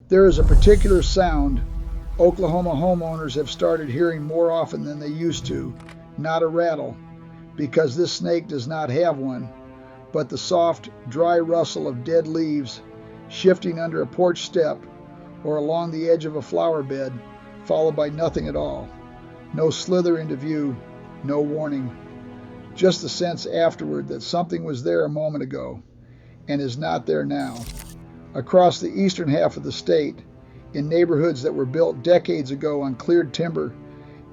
There is a particular sound Oklahoma homeowners have started hearing more often than they used to, not a rattle, because this snake does not have one, but the soft, dry rustle of dead leaves shifting under a porch step or along the edge of a flower bed, followed by nothing at all. No slither into view, no warning. Just the sense afterward that something was there a moment ago and is not there now. Across the eastern half of the state, in neighborhoods that were built decades ago on cleared timber,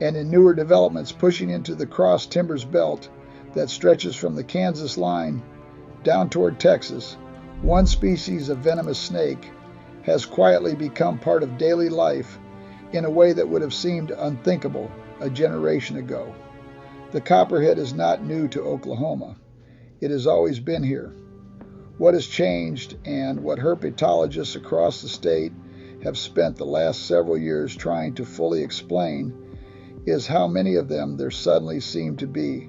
and in newer developments pushing into the cross timbers belt that stretches from the Kansas line down toward Texas, one species of venomous snake has quietly become part of daily life in a way that would have seemed unthinkable a generation ago. The copperhead is not new to Oklahoma. It has always been here. What has changed, and what herpetologists across the state have spent the last several years trying to fully explain, is how many of them there suddenly seem to be,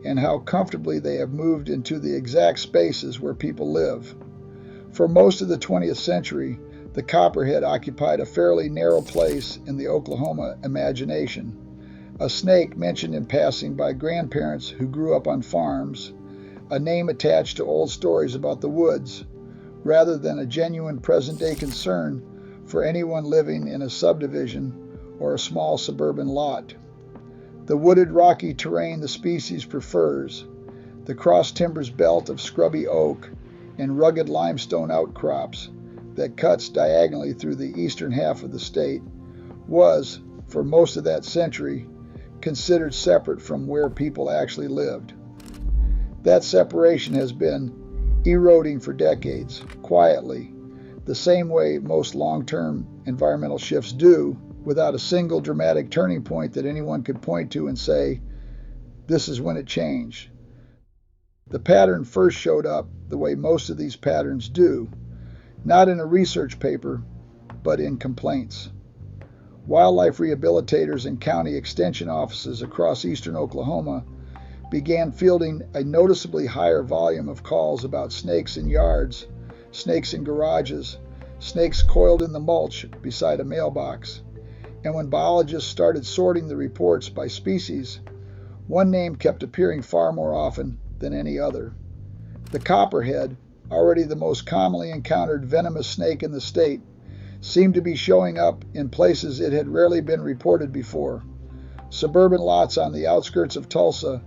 and how comfortably they have moved into the exact spaces where people live. For most of the 20th century, the copperhead occupied a fairly narrow place in the Oklahoma imagination, a snake mentioned in passing by grandparents who grew up on farms, a name attached to old stories about the woods, rather than a genuine present-day concern for anyone living in a subdivision or a small suburban lot. The wooded, rocky terrain the species prefers, the cross timbers belt of scrubby oak and rugged limestone outcrops that cuts diagonally through the eastern half of the state, was, for most of that century, considered separate from where people actually lived. That separation has been eroding for decades, quietly, the same way most long-term environmental shifts do, without a single dramatic turning point that anyone could point to and say, this is when it changed. The pattern first showed up the way most of these patterns do, not in a research paper, but in complaints. Wildlife rehabilitators and county extension offices across eastern Oklahoma began fielding a noticeably higher volume of calls about snakes in yards, snakes in garages, snakes coiled in the mulch beside a mailbox. And when biologists started sorting the reports by species, one name kept appearing far more often than any other. The copperhead, already the most commonly encountered venomous snake in the state, seemed to be showing up in places it had rarely been reported before. Suburban lots on the outskirts of Tulsa,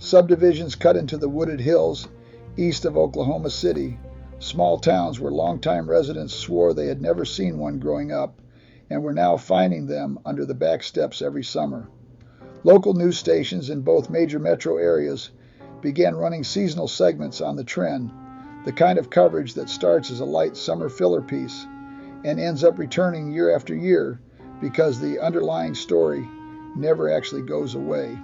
subdivisions cut into the wooded hills east of Oklahoma City, small towns where longtime residents swore they had never seen one growing up and were now finding them under the back steps every summer. Local news stations in both major metro areas began running seasonal segments on the trend, the kind of coverage that starts as a light summer filler piece and ends up returning year after year because the underlying story never actually goes away.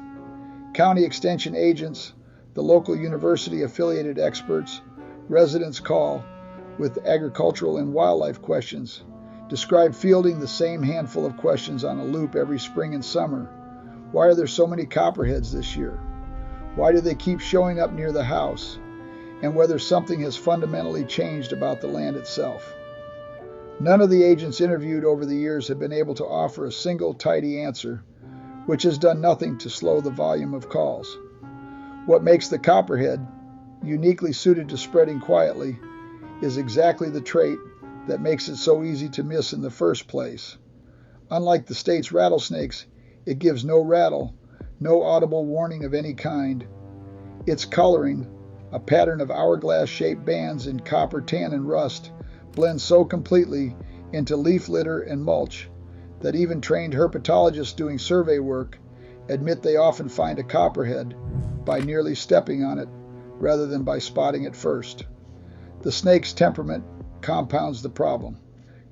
County extension agents, the local university-affiliated experts, residents call with agricultural and wildlife questions, describe fielding the same handful of questions on a loop every spring and summer. Why are there so many copperheads this year? Why do they keep showing up near the house? And whether something has fundamentally changed about the land itself. None of the agents interviewed over the years have been able to offer a single tidy answer, which has done nothing to slow the volume of calls. What makes the copperhead uniquely suited to spreading quietly is exactly the trait that makes it so easy to miss in the first place. Unlike the state's rattlesnakes, it gives no rattle, no audible warning of any kind. Its coloring, a pattern of hourglass-shaped bands in copper, tan, and rust, blends so completely into leaf litter and mulch that even trained herpetologists doing survey work admit they often find a copperhead by nearly stepping on it rather than by spotting it first. The snake's temperament compounds the problem.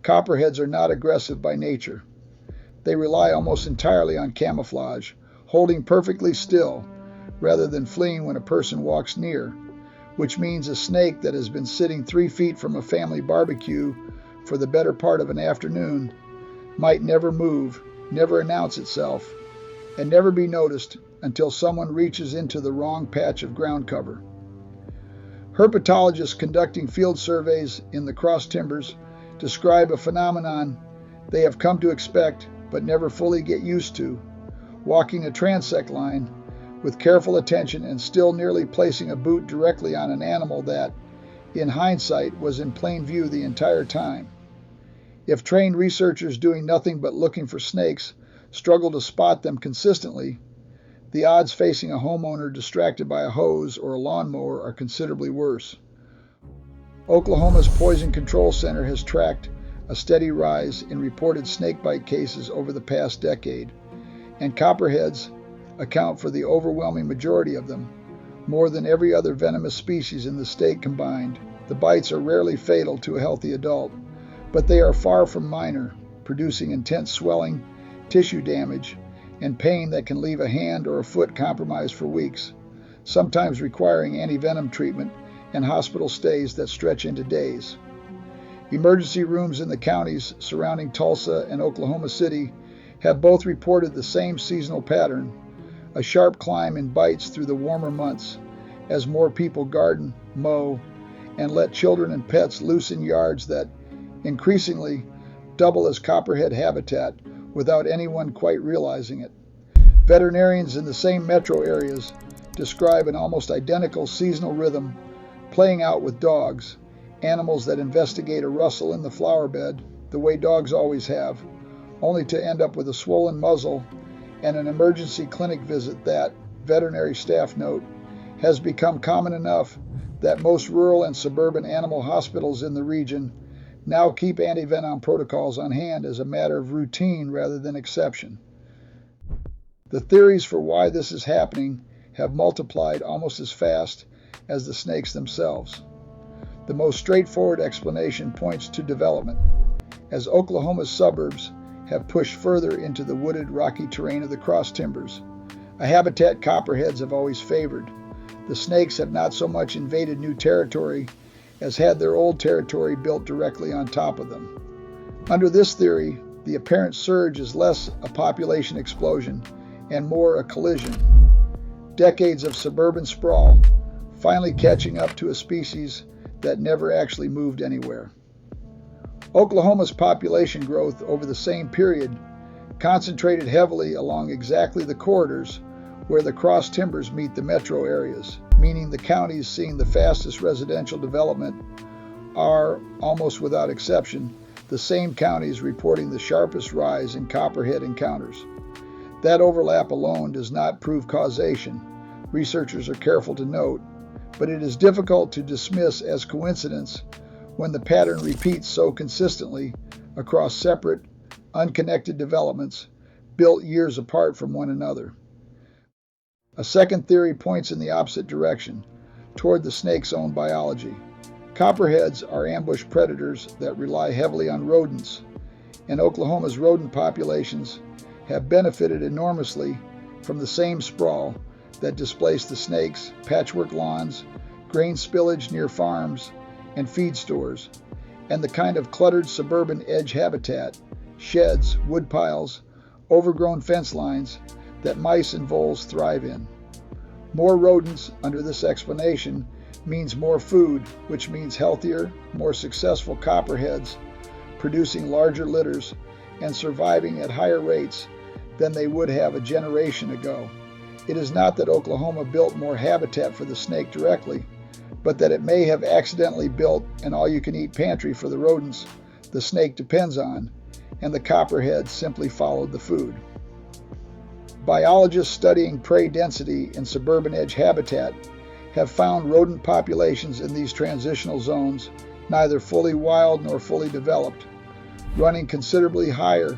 Copperheads are not aggressive by nature. They rely almost entirely on camouflage, holding perfectly still rather than fleeing when a person walks near, which means a snake that has been sitting 3 feet from a family barbecue for the better part of an afternoon might never move, never announce itself, and never be noticed until someone reaches into the wrong patch of ground cover. Herpetologists conducting field surveys in the cross timbers describe a phenomenon they have come to expect but never fully get used to, walking a transect line with careful attention and still nearly placing a boot directly on an animal that, in hindsight, was in plain view the entire time. If trained researchers doing nothing but looking for snakes struggle to spot them consistently, the odds facing a homeowner distracted by a hose or a lawnmower are considerably worse. Oklahoma's Poison Control Center has tracked a steady rise in reported snakebite cases over the past decade, and copperheads account for the overwhelming majority of them. More than every other venomous species in the state combined, the bites are rarely fatal to a healthy adult, but they are far from minor, producing intense swelling, tissue damage, and pain that can leave a hand or a foot compromised for weeks, sometimes requiring antivenom treatment and hospital stays that stretch into days. Emergency rooms in the counties surrounding Tulsa and Oklahoma City have both reported the same seasonal pattern, a sharp climb in bites through the warmer months as more people garden, mow, and let children and pets loose in yards that increasingly double as copperhead habitat without anyone quite realizing it. Veterinarians in the same metro areas describe an almost identical seasonal rhythm playing out with dogs, animals that investigate a rustle in the flower bed the way dogs always have, only to end up with a swollen muzzle and an emergency clinic visit that, veterinary staff note, has become common enough that most rural and suburban animal hospitals in the region now keep antivenom protocols on hand as a matter of routine rather than exception. The theories for why this is happening have multiplied almost as fast as the snakes themselves. The most straightforward explanation points to development, as Oklahoma's suburbs have pushed further into the wooded, rocky terrain of the cross timbers, a habitat copperheads have always favored. The snakes have not so much invaded new territory as had their old territory built directly on top of them. Under this theory, the apparent surge is less a population explosion and more a collision. Decades of suburban sprawl finally catching up to a species that never actually moved anywhere. Oklahoma's population growth over the same period concentrated heavily along exactly the corridors where the cross timbers meet the metro areas, meaning the counties seeing the fastest residential development are, almost without exception, the same counties reporting the sharpest rise in copperhead encounters. That overlap alone does not prove causation, researchers are careful to note, but it is difficult to dismiss as coincidence when the pattern repeats so consistently across separate, unconnected developments built years apart from one another. A second theory points in the opposite direction, toward the snake's own biology. Copperheads are ambush predators that rely heavily on rodents, and Oklahoma's rodent populations have benefited enormously from the same sprawl that displaced the snakes, patchwork lawns, grain spillage near farms and feed stores, and the kind of cluttered suburban edge habitat, sheds, wood piles, overgrown fence lines that mice and voles thrive in. More rodents under this explanation means more food, which means healthier, more successful copperheads, producing larger litters and surviving at higher rates than they would have a generation ago. It is not that Oklahoma built more habitat for the snake directly, but that it may have accidentally built an all-you-can-eat pantry for the rodents the snake depends on, and the copperhead simply followed the food. Biologists studying prey density in suburban edge habitat have found rodent populations in these transitional zones neither fully wild nor fully developed, running considerably higher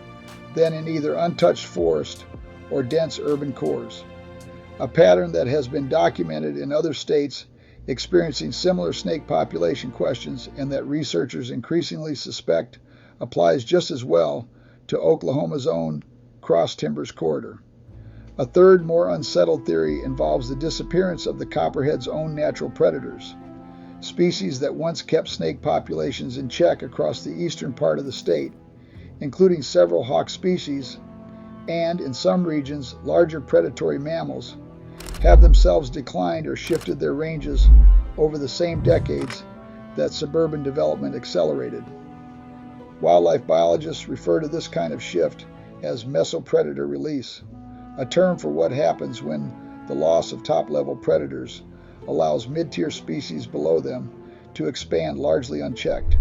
than in either untouched forest or dense urban cores, a pattern that has been documented in other states experiencing similar snake population questions and that researchers increasingly suspect applies just as well to Oklahoma's own cross timbers corridor. A third, more unsettled theory involves the disappearance of the copperhead's own natural predators, species that once kept snake populations in check across the eastern part of the state, including several hawk species, and, in some regions, larger predatory mammals, have themselves declined or shifted their ranges over the same decades that suburban development accelerated. Wildlife biologists refer to this kind of shift as mesopredator release, a term for what happens when the loss of top-level predators allows mid-tier species below them to expand largely unchecked.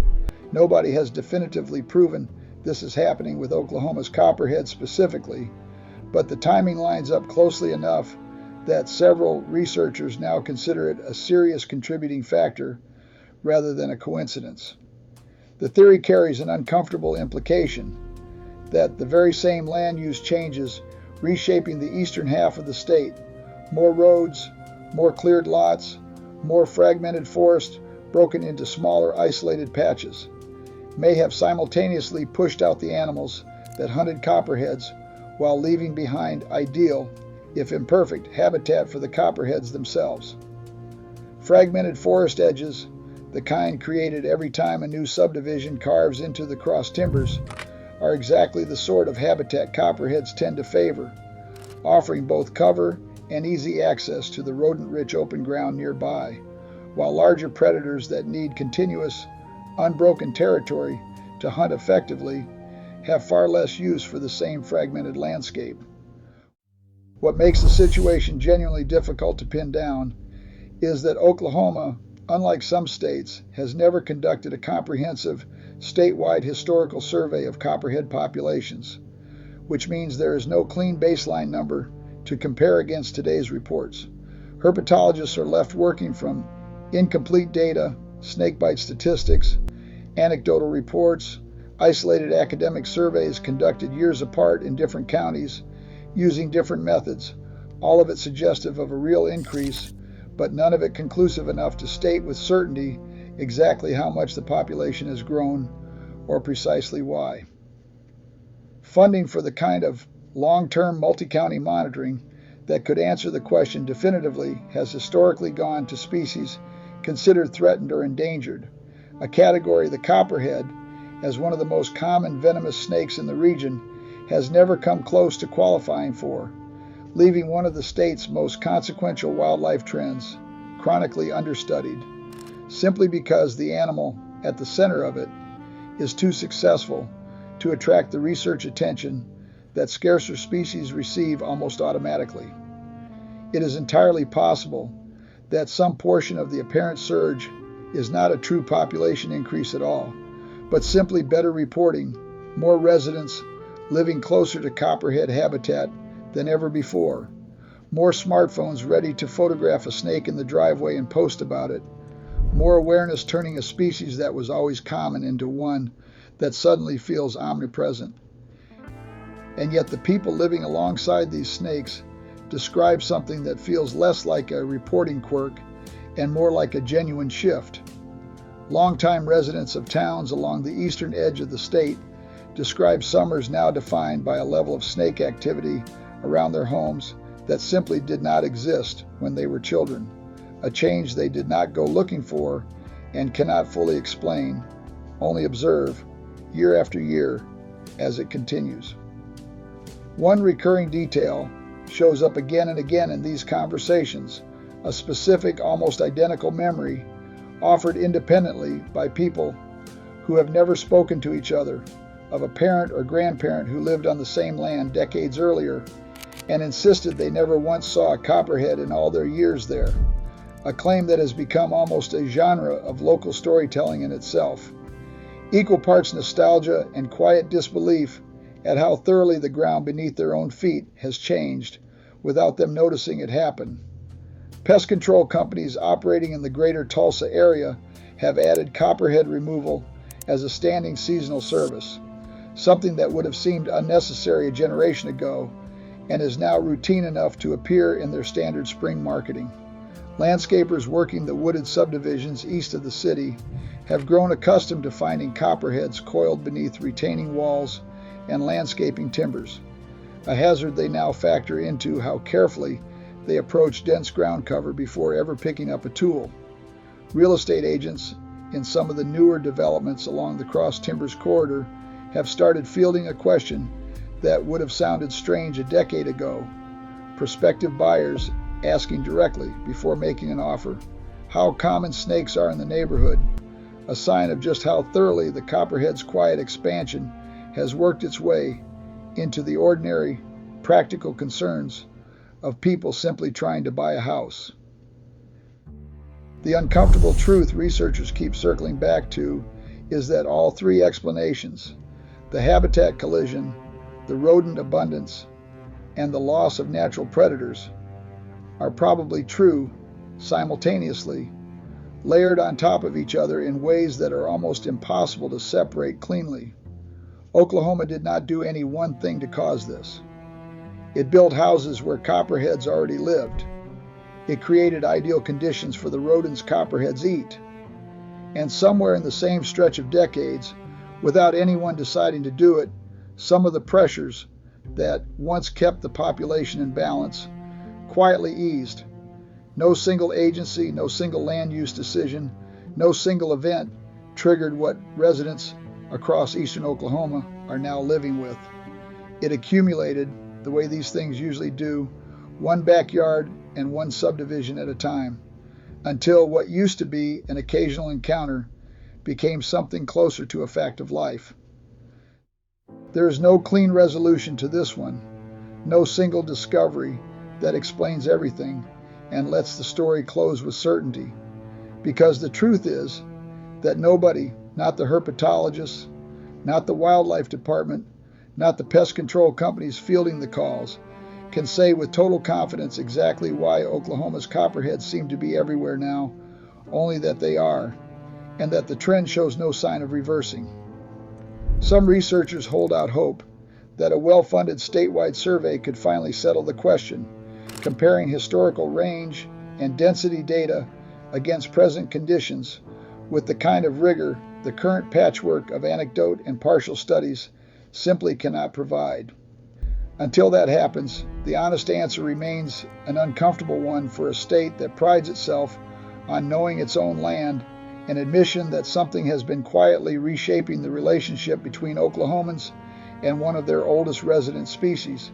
Nobody has definitively proven this is happening with Oklahoma's copperhead specifically, but the timing lines up closely enough that several researchers now consider it a serious contributing factor rather than a coincidence. The theory carries an uncomfortable implication that the very same land use changes reshaping the eastern half of the state, more roads, more cleared lots, more fragmented forest broken into smaller isolated patches, may have simultaneously pushed out the animals that hunted copperheads while leaving behind ideal, if imperfect, habitat for the copperheads themselves. Fragmented forest edges, the kind created every time a new subdivision carves into the cross timbers, are exactly the sort of habitat copperheads tend to favor, offering both cover and easy access to the rodent-rich open ground nearby, while larger predators that need continuous, unbroken territory to hunt effectively have far less use for the same fragmented landscape. What makes the situation genuinely difficult to pin down is that Oklahoma, unlike some states, has never conducted a comprehensive statewide historical survey of copperhead populations, which means there is no clean baseline number to compare against today's reports. Herpetologists are left working from incomplete data, snakebite statistics, anecdotal reports, isolated academic surveys conducted years apart in different counties, using different methods, all of it suggestive of a real increase, but none of it conclusive enough to state with certainty exactly how much the population has grown or precisely why. Funding for the kind of long-term multi-county monitoring that could answer the question definitively has historically gone to species considered threatened or endangered, a category the copperhead, as one of the most common venomous snakes in the region, has never come close to qualifying for, leaving one of the state's most consequential wildlife trends chronically understudied, simply because the animal at the center of it is too successful to attract the research attention that scarcer species receive almost automatically. It is entirely possible that some portion of the apparent surge is not a true population increase at all, but simply better reporting, more residents living closer to copperhead habitat than ever before, more smartphones ready to photograph a snake in the driveway and post about it, more awareness turning a species that was always common into one that suddenly feels omnipresent. And yet the people living alongside these snakes describe something that feels less like a reporting quirk and more like a genuine shift. Longtime residents of towns along the eastern edge of the state describe summers now defined by a level of snake activity around their homes that simply did not exist when they were children, a change they did not go looking for and cannot fully explain, only observe year after year as it continues. One recurring detail shows up again and again in these conversations, a specific, almost identical memory offered independently by people who have never spoken to each other of a parent or grandparent who lived on the same land decades earlier and insisted they never once saw a copperhead in all their years there, a claim that has become almost a genre of local storytelling in itself. Equal parts nostalgia and quiet disbelief at how thoroughly the ground beneath their own feet has changed without them noticing it happen. Pest control companies operating in the greater Tulsa area have added copperhead removal as a standing seasonal service, something that would have seemed unnecessary a generation ago and is now routine enough to appear in their standard spring marketing. Landscapers working the wooded subdivisions east of the city have grown accustomed to finding copperheads coiled beneath retaining walls and landscaping timbers, a hazard they now factor into how carefully they approach dense ground cover before ever picking up a tool. Real estate agents in some of the newer developments along the Cross Timbers corridor have started fielding a question that would have sounded strange a decade ago. Prospective buyers asking directly before making an offer how common snakes are in the neighborhood, a sign of just how thoroughly the copperhead's quiet expansion has worked its way into the ordinary, practical concerns of people simply trying to buy a house. The uncomfortable truth researchers keep circling back to is that all three explanations, the habitat collision, the rodent abundance, and the loss of natural predators, are probably true simultaneously, layered on top of each other in ways that are almost impossible to separate cleanly. Oklahoma did not do any one thing to cause this. It built houses where copperheads already lived. It created ideal conditions for the rodents copperheads eat. And somewhere in the same stretch of decades, without anyone deciding to do it, some of the pressures that once kept the population in balance quietly eased. No single agency, no single land use decision, no single event triggered what residents across eastern Oklahoma are now living with. It accumulated, the way these things usually do, one backyard and one subdivision at a time, until what used to be an occasional encounter became something closer to a fact of life. There is no clean resolution to this one, no single discovery that explains everything and lets the story close with certainty, because the truth is that nobody, not the herpetologists, not the wildlife department, not the pest control companies fielding the calls, can say with total confidence exactly why Oklahoma's copperheads seem to be everywhere now, only that they are, and that the trend shows no sign of reversing. Some researchers hold out hope that a well-funded statewide survey could finally settle the question, comparing historical range and density data against present conditions with the kind of rigor the current patchwork of anecdote and partial studies simply cannot provide. Until that happens, the honest answer remains an uncomfortable one for a state that prides itself on knowing its own land, an admission that something has been quietly reshaping the relationship between Oklahomans and one of their oldest resident species,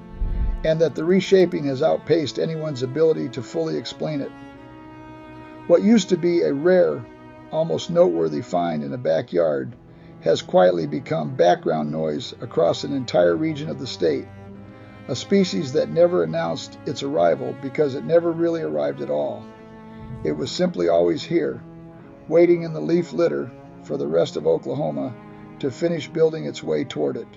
and that the reshaping has outpaced anyone's ability to fully explain it. What used to be a rare, almost noteworthy find in a backyard has quietly become background noise across an entire region of the state, a species that never announced its arrival because it never really arrived at all. It was simply always here, waiting in the leaf litter for the rest of Oklahoma to finish building its way toward it.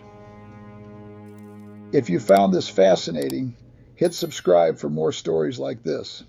If you found this fascinating, hit subscribe for more stories like this.